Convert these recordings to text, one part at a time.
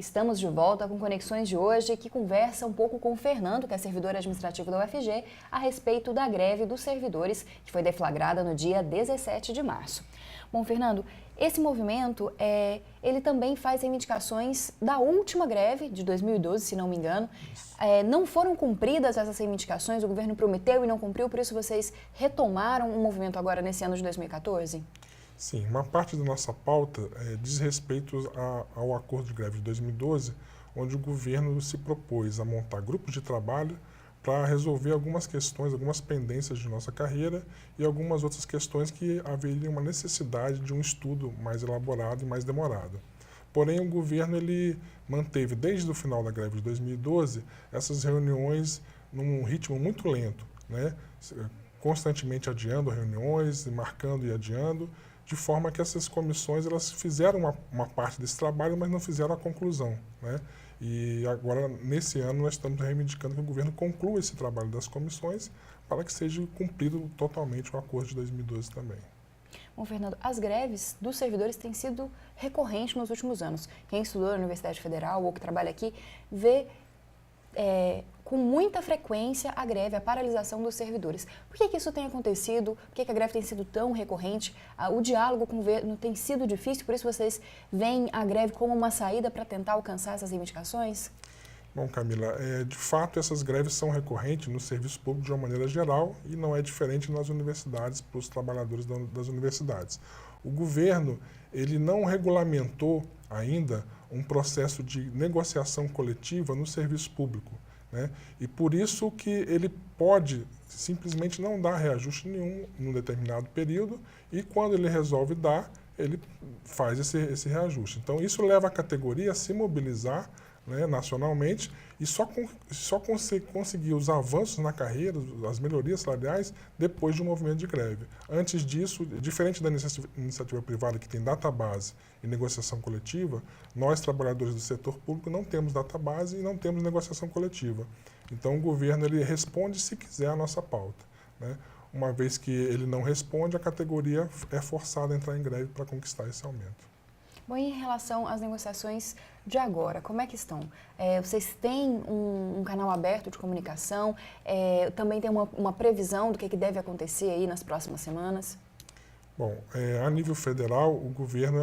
Estamos de volta com Conexões de hoje, que conversa um pouco com o Fernando, que é servidor administrativo da UFG, a respeito da greve dos servidores, que foi deflagrada no dia 17 de março. Bom, Fernando, esse movimento, ele também faz reivindicações da última greve, de 2012, se não me engano. Não foram cumpridas essas reivindicações, o governo prometeu e não cumpriu, por isso vocês retomaram o movimento agora nesse ano de 2014? Sim, uma parte da nossa pauta diz respeito ao acordo de greve de 2012, onde o governo se propôs a montar grupos de trabalho para resolver algumas questões, algumas pendências de nossa carreira e algumas outras questões que haveria uma necessidade de um estudo mais elaborado e mais demorado. Porém, o governo ele manteve, desde o final da greve de 2012, essas reuniões num ritmo muito lento, né? Constantemente adiando reuniões, marcando e adiando, de forma que essas comissões elas fizeram uma parte desse trabalho, mas não fizeram a conclusão, né? E agora, nesse ano, nós estamos reivindicando que o governo conclua esse trabalho das comissões para que seja cumprido totalmente o acordo de 2012 também. Bom, Fernando, as greves dos servidores têm sido recorrentes nos últimos anos. Quem estudou na Universidade Federal ou que trabalha aqui vê com muita frequência a greve, a paralisação dos servidores. Por que isso tem acontecido? Por que a greve tem sido tão recorrente? O diálogo com o governo tem sido difícil, por isso vocês veem a greve como uma saída para tentar alcançar essas reivindicações? Bom, Camila, de fato essas greves são recorrentes no serviço público de uma maneira geral e não é diferente nas universidades para os trabalhadores das universidades. O governo ele não regulamentou ainda um processo de negociação coletiva no serviço público, né? E por isso que ele pode simplesmente não dar reajuste nenhum num determinado período e quando ele resolve dar, ele faz esse reajuste. Então isso leva a categoria a se mobilizar, né, nacionalmente e só conseguir os avanços na carreira, as melhorias salariais, depois de um movimento de greve. Antes disso, diferente da iniciativa privada que tem database e negociação coletiva, nós, trabalhadores do setor público, não temos database e não temos negociação coletiva. Então, o governo ele responde, se quiser, a nossa pauta, né? Uma vez que ele não responde, a categoria é forçada a entrar em greve para conquistar esse aumento. Bom, e em relação às negociações de agora, como é que estão? Vocês têm um canal aberto de comunicação? Também tem uma previsão do que deve acontecer aí nas próximas semanas? Bom, a nível federal, o governo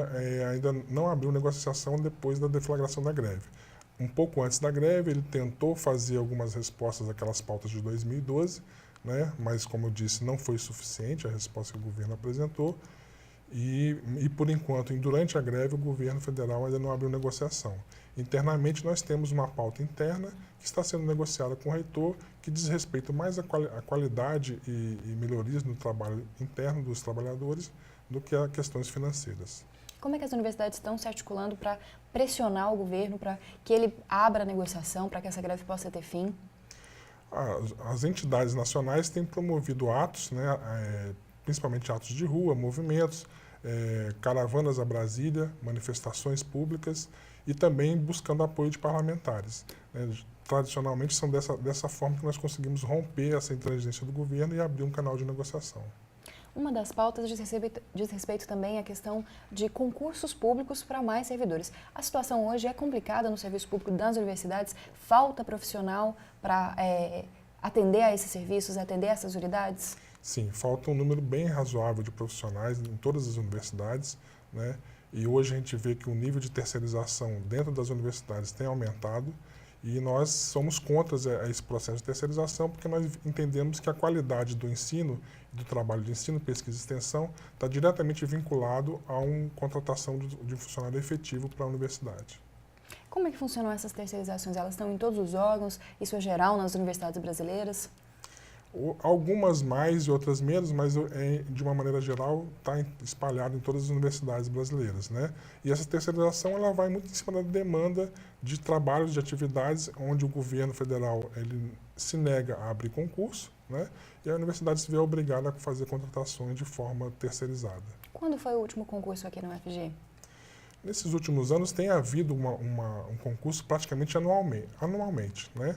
ainda não abriu negociação depois da deflagração da greve. Um pouco antes da greve, ele tentou fazer algumas respostas àquelas pautas de 2012, né? Mas, como eu disse, não foi suficiente a resposta que o governo apresentou. E por enquanto, durante a greve, o governo federal ainda não abriu negociação. Internamente, nós temos uma pauta interna que está sendo negociada com o reitor, que diz respeito mais à qualidade e melhorias no trabalho interno dos trabalhadores do que a questões financeiras. Como é que as universidades estão se articulando para pressionar o governo, para que ele abra a negociação, para que essa greve possa ter fim? As entidades nacionais têm promovido atos, né, principalmente atos de rua, movimentos, caravanas a Brasília, manifestações públicas e também buscando apoio de parlamentares, né? Tradicionalmente são dessa forma que nós conseguimos romper essa intransigência do governo e abrir um canal de negociação. Uma das pautas diz respeito também à questão de concursos públicos para mais servidores. A situação hoje é complicada no serviço público das universidades, falta profissional para atender a esses serviços, atender a essas unidades? Sim, falta um número bem razoável de profissionais em todas as universidades, né? E hoje a gente vê que o nível de terceirização dentro das universidades tem aumentado e nós somos contra esse processo de terceirização porque nós entendemos que a qualidade do ensino, do trabalho de ensino, pesquisa e extensão está diretamente vinculado a uma contratação de um funcionário efetivo para a universidade. Como é que funcionam essas terceirizações? Elas estão em todos os órgãos? Isso é geral nas universidades brasileiras? Algumas mais e outras menos, mas de uma maneira geral está espalhado em todas as universidades brasileiras, né? E essa terceirização ela vai muito em cima da demanda de trabalhos, de atividades onde o governo federal ele se nega a abrir concurso, né? E a universidade se vê obrigada a fazer contratações de forma terceirizada. Quando foi o último concurso aqui na UFG? Nesses últimos anos tem havido um concurso praticamente anualmente, né?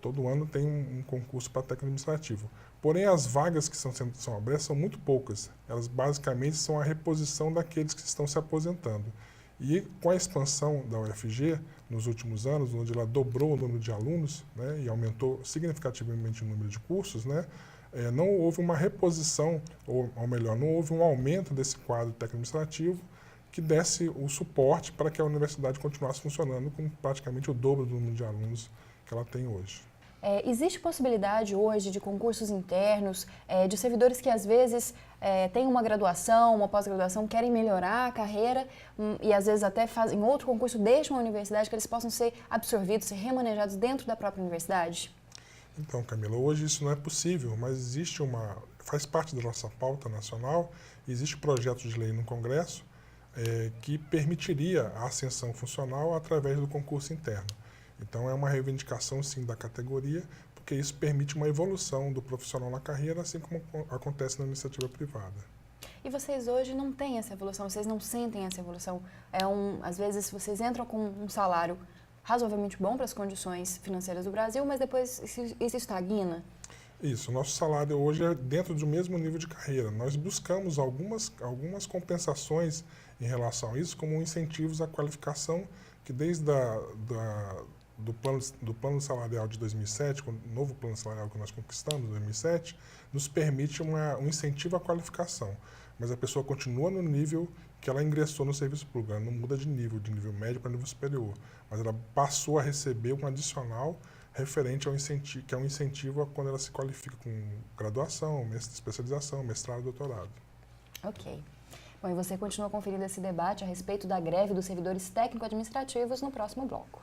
Todo ano tem um concurso para técnico administrativo. Porém, as vagas que são abertas são muito poucas. Elas basicamente são a reposição daqueles que estão se aposentando. E com a expansão da UFG, nos últimos anos, onde ela dobrou o número de alunos, né, e aumentou significativamente o número de cursos, né, não houve uma reposição, ou melhor, não houve um aumento desse quadro técnico-administrativo que desse o suporte para que a universidade continuasse funcionando com praticamente o dobro do número de alunos que ela tem hoje. Existe possibilidade hoje de concursos internos, de servidores que às vezes têm uma graduação, uma pós-graduação, querem melhorar a carreira e às vezes até fazem outro concurso, deixam a universidade, que eles possam ser absorvidos, ser remanejados dentro da própria universidade? Então, Camila, hoje isso não é possível, mas existe faz parte da nossa pauta nacional, existe projeto de lei no Congresso que permitiria a ascensão funcional através do concurso interno. Então, é uma reivindicação, sim, da categoria, porque isso permite uma evolução do profissional na carreira, assim como acontece na iniciativa privada. E vocês hoje não têm essa evolução, vocês não sentem essa evolução? Às vezes vocês entram com um salário razoavelmente bom para as condições financeiras do Brasil, mas depois isso estagna? Isso, nosso salário hoje é dentro do mesmo nível de carreira. Nós buscamos algumas compensações em relação a isso, como incentivos à qualificação, que desde do plano salarial de 2007, o novo plano salarial que nós conquistamos em 2007, nos permite um incentivo à qualificação. Mas a pessoa continua no nível que ela ingressou no serviço público, ela não muda de nível médio para nível superior, mas ela passou a receber um adicional referente ao incentivo, que é um incentivo a quando ela se qualifica com graduação, especialização, mestrado, doutorado. Ok. Bom, e você continua conferindo esse debate a respeito da greve dos servidores técnico-administrativos no próximo bloco.